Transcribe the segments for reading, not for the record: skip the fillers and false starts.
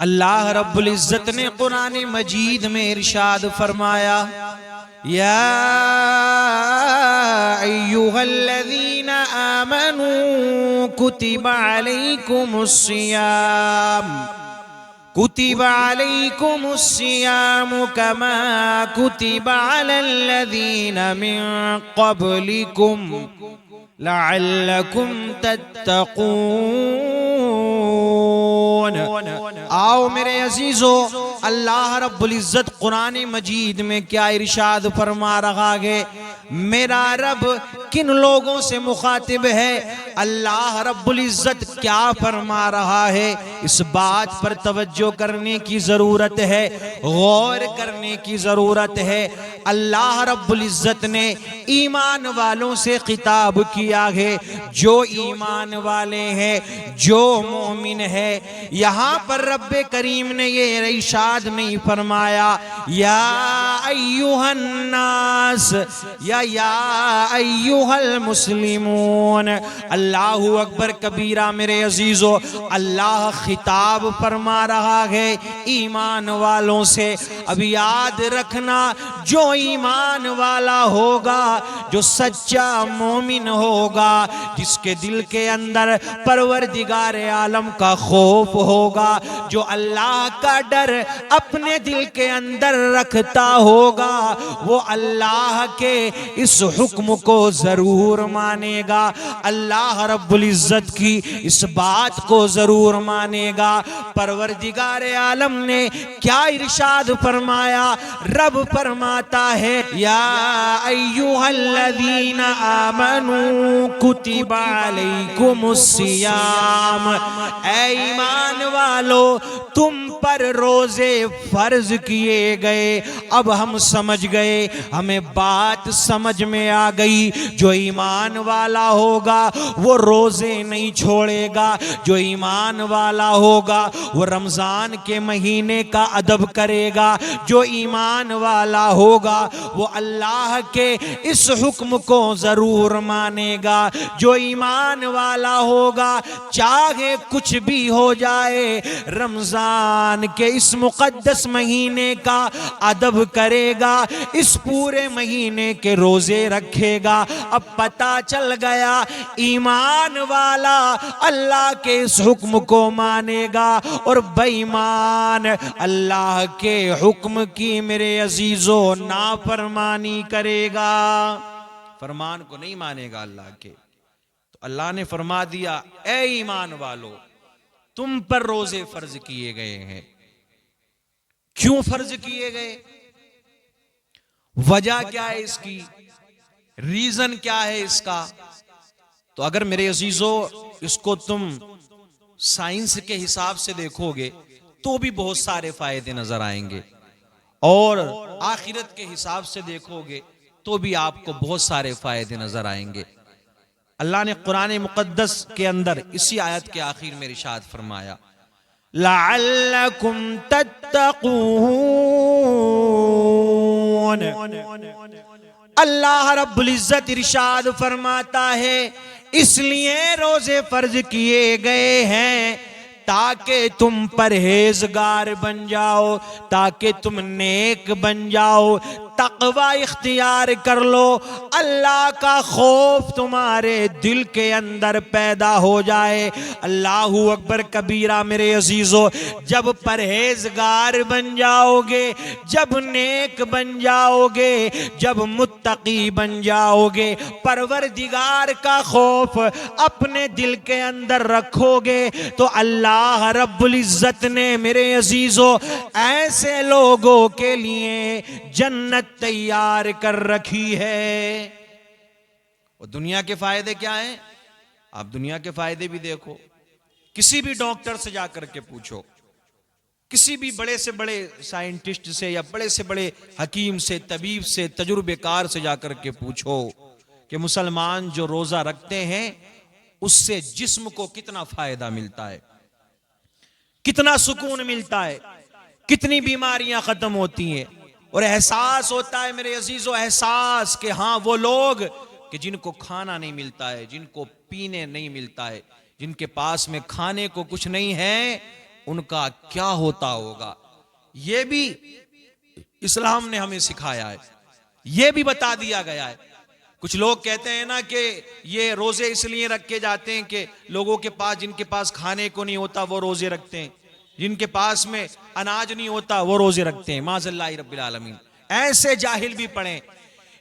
अल्लाह रब्बुल इज्जत ने कुरान मजीद में इरशाद फरमाया, या अय्युहल्लज़ीना आमनू कुतिबा अलैकुमुस्सियाम कमा कुतिबा अलल्लज़ीना मिन क़ब्लिकुम लअल्लकुम तत्तक़ून। आओ मेरे अजीजों, अल्लाह रब्बुल इज्जत कुरान मजीद में क्या इरशाद फरमा रहा है। मेरा रब किन लोगों से मुखातिब है, अल्लाह रब्बुल इज्जत क्या फरमा रहा है, इस बात पर तवज्जो करने की जरूरत है, गौर करने की जरूरत है। अल्लाह रब्बुल इज्जत ने ईमान वालों से खिताब किया है, जो ईमान वाले हैं, जो मोमिन है। यहाँ पर रब्बे करीम ने ये इरशाद नहीं फरमाया या अय्युहन्नास या अय्युहल मुस्लिमून। अल्लाहु अकबर कबीरा मेरे अजीजों, अल्लाह खिताब फरमा रहा है ईमान वालों से। अब याद रखना, जो ईमान वाला होगा, जो सच्चा मोमिन होगा, जिसके दिल के अंदर परवरदिगार आलम का खौफ होगा, जो अल्लाह का डर अपने दिल के अंदर रखता होगा, वो अल्लाह के इस हुक्म को जरूर मानेगा, अल्लाह रब्बुल इज्जत की इस बात को जरूर मानेगा। परवरदिगार आलम ने क्या इरशाद फरमाया, रब फरमाता है या अय्युहल्लज़ीना आमनू कुतिबा अलैकुमुस्सियाम। ऐ ईमान वालो, तुम पर रोजे फर्ज किए गए। अब हम समझ गए, हमें बात समझ में आ गई। जो ईमान वाला होगा वो रोजे नहीं छोड़ेगा, जो ईमान वाला होगा वो रमजान के महीने का अदब करेगा, जो ईमान वाला होगा वो अल्लाह के इस हुक्म को जरूर मानेगा, जो ईमान वाला होगा चाहे कुछ भी हो जाए रमजान के इस मुकद्दस महीने का अदब करेगा, इस पूरे महीने के रोजे रखेगा। अब पता चल गया, ईमान वाला अल्लाह के इस हुक्म को मानेगा और बेईमान अल्लाह के हुक्म की मेरे अजीजों नाफरमानी करेगा, फरमान को नहीं मानेगा अल्लाह के। तो अल्लाह ने फरमा दिया, ए ईमान वालो, तुम पर रोजे फर्ज किए गए हैं। क्यों फर्ज किए गए, वजह क्या है इसकी, रीजन क्या है इसका? तो अगर मेरे अजीजों इसको तुम साइंस के हिसाब से देखोगे तो भी बहुत सारे फायदे नजर आएंगे, और आखिरत के हिसाब से देखोगे तो भी आपको बहुत सारे फायदे नजर आएंगे। अल्लाह ने कुरान मुकद्दस के अंदर इसी आयत के आखिर में इरशाद फरमाया, लअल्लकुम तत्तकून। अल्लाह रब्बुल इज्जत इरशाद फरमाता है, इसलिए रोजे फर्ज किए गए हैं ताकि तुम परहेजगार बन जाओ, ताकि तुम नेक बन जाओ, तकवा इख्तियार कर लो, अल्लाह का खौफ तुम्हारे दिल के अंदर पैदा हो जाए। अल्लाहू अकबर कबीरा मेरे अजीजों, जब परहेजगार बन जाओगे, जब नेक बन जाओगे, जब मुत्तकी बन जाओगे, परवरदिगार का खौफ अपने दिल के अंदर रखोगे, तो अल्लाह रब्बुल इज्जत ने मेरे अजीजों ऐसे लोगों के लिए जन्नत तैयार कर रखी है। और दुनिया के फायदे क्या हैं? आप दुनिया के फायदे भी देखो, किसी भी डॉक्टर से जाकर के पूछो, किसी भी बड़े से बड़े साइंटिस्ट से या बड़े से बड़े हकीम से, तबीब से, तजुर्बेकार से जाकर के पूछो कि मुसलमान जो रोजा रखते हैं उससे जिस्म को कितना फायदा मिलता है, कितना सुकून मिलता है, कितनी बीमारियां खत्म होती हैं। और एहसास होता है मेरे अजीजों, एहसास कि हाँ वो लोग कि जिनको खाना नहीं मिलता है, जिनको पीने नहीं मिलता है, जिनके पास में खाने को कुछ नहीं है, उनका क्या होता होगा। ये भी इस्लाम ने हमें सिखाया है, ये भी बता दिया गया है। कुछ लोग कहते हैं ना कि ये रोजे इसलिए रखे जाते हैं कि लोगों के पास, जिनके पास खाने को नहीं होता वो रोजे रखते हैं, जिनके पास में अनाज नहीं होता वो रोजे रखते हैं। माज़ल्लाहि रब्बिल आलमीन, ऐसे जाहिल भी पढ़े।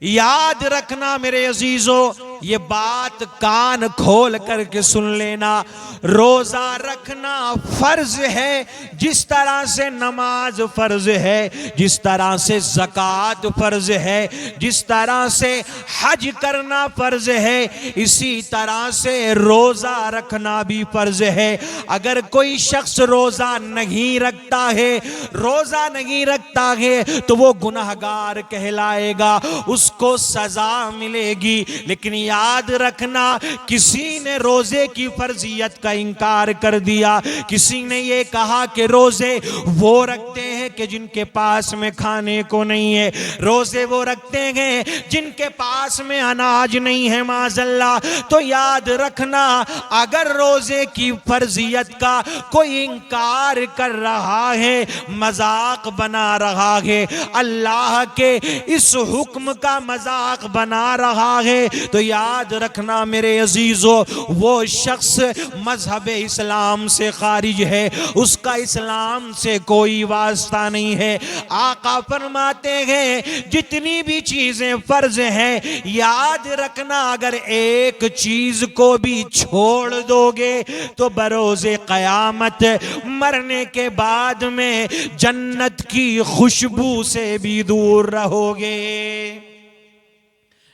याद रखना मेरे अजीजों, ये बात कान खोल करके सुन लेना, रोजा रखना फर्ज है, जिस तरह से नमाज फर्ज है, जिस तरह से ज़कात फर्ज है, जिस तरह से हज करना फर्ज है, इसी तरह से रोजा रखना भी फर्ज है। अगर कोई शख्स रोजा नहीं रखता है, रोजा नहीं रखता है, तो वो गुनहगार कहलाएगा, उसको सजा मिलेगी। लेकिन याद रखना, किसी ने रोजे की फर्जियत का इनकार कर दिया, किसी ने ये कहा कि रोजे वो रखते हैं कि जिनके पास में खाने को नहीं है, रोजे वो रखते हैं जिनके पास में अनाज नहीं है, माज़ल्लाह। तो याद रखना, अगर रोजे की फर्जियत का कोई इनकार कर रहा है, मजाक बना रहा है, अल्लाह के इस हुक्म का मजाक बना रहा है, तो याद रखना मेरे अजीजों, वो शख्स मजहब इस्लाम से खारिज है, उसका इस्लाम से कोई वास्ता नहीं है। आका फरमाते हैं जितनी भी चीजें फर्ज हैं, याद रखना अगर एक चीज को भी छोड़ दोगे तो बरोज़े क़यामत मरने के बाद में जन्नत की खुशबू से भी दूर रहोगे।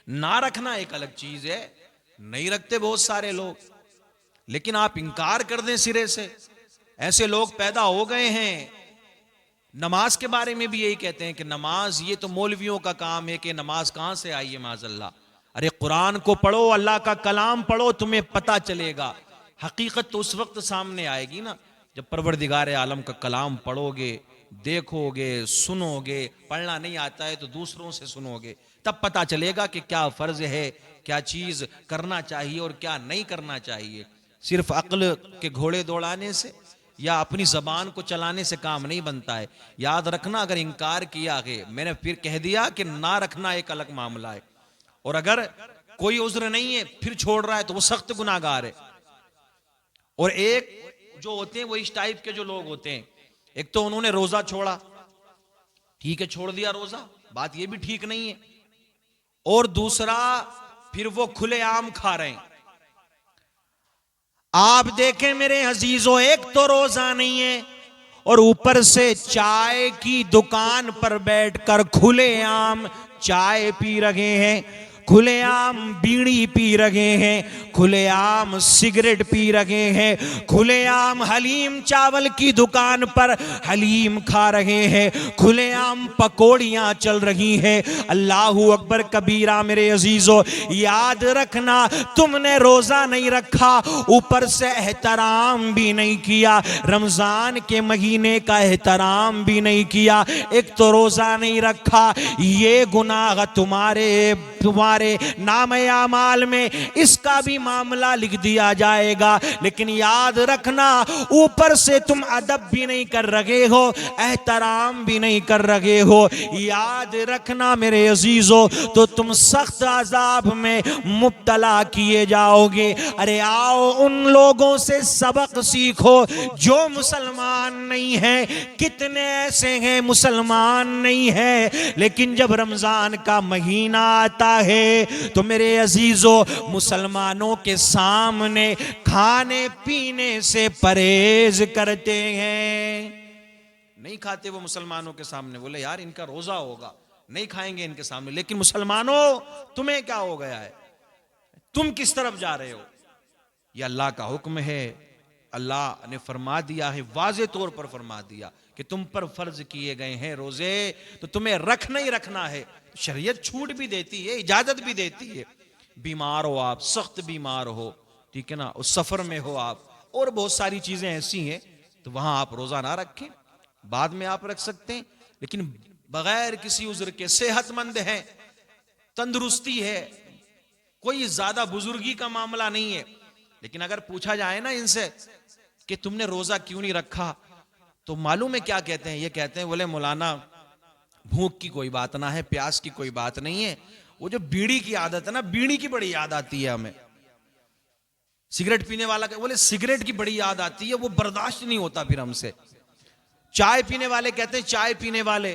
ना रखना एक अलग चीज है, नहीं रखते बहुत सारे लोग, लेकिन आप इंकार कर दें सिरे से, ऐसे लोग पैदा हो गए हैं। नमाज के बारे में भी यही कहते हैं कि नमाज ये तो मौलवियों का काम है, कि नमाज कहां से आई है, माज़ल्लाह। अरे कुरान को पढ़ो, अल्लाह का कलाम पढ़ो, तुम्हें पता चलेगा। हकीकत तो उस वक्त सामने आएगी ना जब परवरदिगार आलम का कलाम पढ़ोगे, देखोगे, सुनोगे। पढ़ना नहीं आता है तो दूसरों से सुनोगे, तब पता चलेगा कि क्या फर्ज है, क्या चीज करना चाहिए और क्या नहीं करना चाहिए। सिर्फ अक्ल के घोड़े दौड़ाने से या अपनी जबान को चलाने से काम नहीं बनता है। याद रखना, अगर इनकार किया है, मैंने फिर कह दिया कि ना रखना एक अलग मामला है, और अगर कोई उज्र नहीं है फिर छोड़ रहा है तो वो सख्त गुनाहगार है। और एक जो होते हैं वो इस टाइप के जो लोग होते हैं, एक तो उन्होंने रोजा छोड़ा, ठीक है छोड़ दिया रोजा, बात ये भी ठीक नहीं है, और दूसरा फिर वो खुलेआम खा रहे हैं। आप देखें मेरे अजीजों, एक तो रोजा नहीं है और ऊपर से चाय की दुकान पर बैठकर खुलेआम चाय पी रहे हैं, खुलेआम बीड़ी पी रहे हैं, खुलेआम सिगरेट पी रहे हैं, खुलेआम हलीम चावल की दुकान पर हलीम खा रहे हैं, खुलेआम पकौड़ियां चल रही हैं। अल्लाहू अकबर कबीरा मेरे अजीजों, याद रखना, तुमने रोजा नहीं रखा, ऊपर से एहतराम भी नहीं किया, रमजान के महीने का एहतराम भी नहीं किया। एक तो रोजा नहीं रखा, ये गुनाह तुम्हारे नामे आमाल में इसका भी मामला लिख दिया जाएगा। लेकिन याद रखना, ऊपर से तुम अदब भी नहीं कर रहे हो, एहतराम भी नहीं कर रहे हो, याद रखना मेरे अजीजों, तो तुम सख्त अजाब में मुब्तला किए जाओगे। अरे आओ उन लोगों से सबक सीखो जो मुसलमान नहीं है। कितने ऐसे हैं मुसलमान नहीं है, लेकिन जब रमजान का महीना आता है तो मेरे अजीजों, मुसलमानों के सामने खाने पीने से परहेज करते हैं। नहीं खाते वो मुसलमानों के सामने, बोले यार इनका रोजा होगा, नहीं खाएंगे इनके सामने। लेकिन मुसलमानों, तुम्हें क्या हो गया है, तुम किस तरफ जा रहे हो? ये अल्लाह का हुक्म है, अल्लाह ने फरमा दिया है, वाज़े तौर पर फरमा दिया कि तुम पर फर्ज किए गए हैं रोजे, तो तुम्हें रखना ही रखना है। शरीयत छूट भी देती है, इजाजत भी देती है। बीमार हो आप, सख्त बीमार हो, ठीक है ना, उस सफर में हो आप, और बहुत सारी चीजें ऐसी हैं, तो वहां आप रोजा ना रखें, बाद में आप रख सकते हैं। लेकिन बगैर किसी उज्र के, सेहतमंद है, तंदुरुस्ती है, कोई ज्यादा बुजुर्गी का मामला नहीं है, लेकिन अगर पूछा जाए ना इनसे कि तुमने रोजा क्यों नहीं रखा, तो मालूम है क्या कहते हैं? ये कहते हैं, बोले मौलाना भूख की कोई बात ना है, प्यास की कोई बात नहीं है, वो जो बीड़ी की आदत है ना, बीड़ी की बड़ी याद आती है हमें। सिगरेट पीने वाला बोले सिगरेट की बड़ी याद आती है, वो बर्दाश्त नहीं होता फिर हमसे। चाय पीने वाले कहते हैं, चाय पीने वाले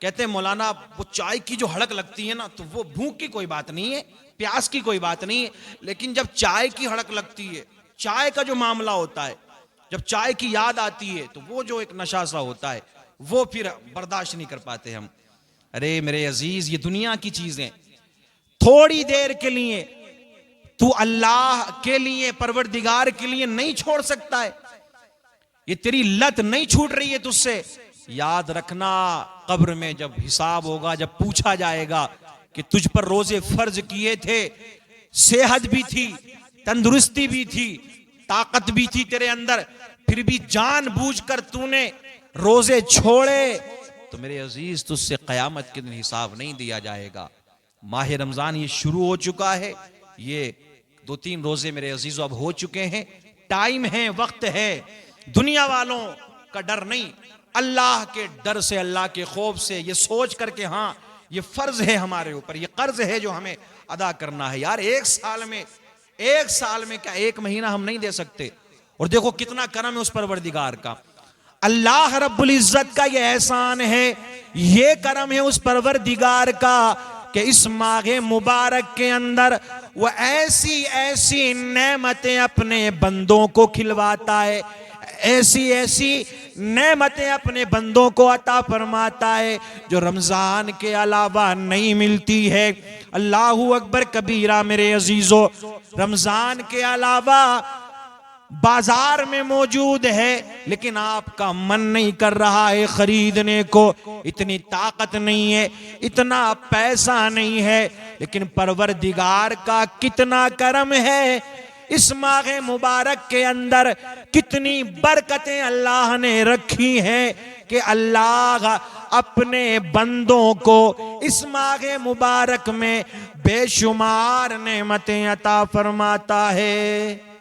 कहते हैं मौलाना वो चाय की जो हड़क लगती है ना, तो वो भूख की कोई बात नहीं है, प्यास की कोई बात नहीं है, लेकिन जब चाय की हड़क लगती है, चाय का जो मामला होता है, जब चाय की याद आती है, तो वो जो एक नशा सा होता है, वो फिर बर्दाश्त नहीं कर पाते हम। अरे मेरे अजीज, ये दुनिया की चीजें थोड़ी देर के लिए तू अल्लाह के लिए, परवरदिगार के लिए नहीं छोड़ सकता है। ये तेरी लत नहीं छूट रही है तुझसे। याद रखना, कब्र में जब हिसाब होगा, जब पूछा जाएगा कि तुझ पर रोजे फर्ज किए थे, सेहत भी थी, तंदुरुस्ती भी थी, ताकत भी थी तेरे अंदर, फिर भी जानबूझकर तूने रोजे छोड़े, तो मेरे अजीज तुझसे कयामत के दिन हिसाब नहीं दिया जाएगा। माह रमजान ये शुरू हो चुका है, ये 2-3 रोजे मेरे अजीजों अब हो चुके हैं। टाइम है, वक्त है, दुनिया वालों का डर नहीं, अल्लाह के डर से, अल्लाह के खौफ से, ये सोच करके हाँ ये फर्ज है हमारे ऊपर, ये कर्ज है जो हमें अदा करना है। यार एक साल में क्या 1 महीना हम नहीं दे सकते? और देखो कितना करम है उस परवरदिगार का, अल्लाह रब्बुल इज्जत का ये एहसान है, ये करम है उस परवरदिगार का कि इस माह मुबारक के अंदर वो ऐसी ऐसी नेमतें अपने बंदों को खिलवाता है, ऐसी ऐसी नेमतें अपने बंदों को अता फरमाता है जो रमजान के अलावा नहीं मिलती है। अल्लाहू अकबर कबीरा मेरे अजीजों, रमजान के अलावा बाजार में मौजूद है, लेकिन आपका मन नहीं कर रहा है खरीदने को, इतनी ताकत नहीं है, इतना पैसा नहीं है, लेकिन परवरदिगार का कितना करम है, इस माह मुबारक के अंदर कितनी बरकतें अल्लाह ने रखी हैं कि अल्लाह अपने बंदों को इस माह मुबारक में बेशुमार नेमतें अता फरमाता है।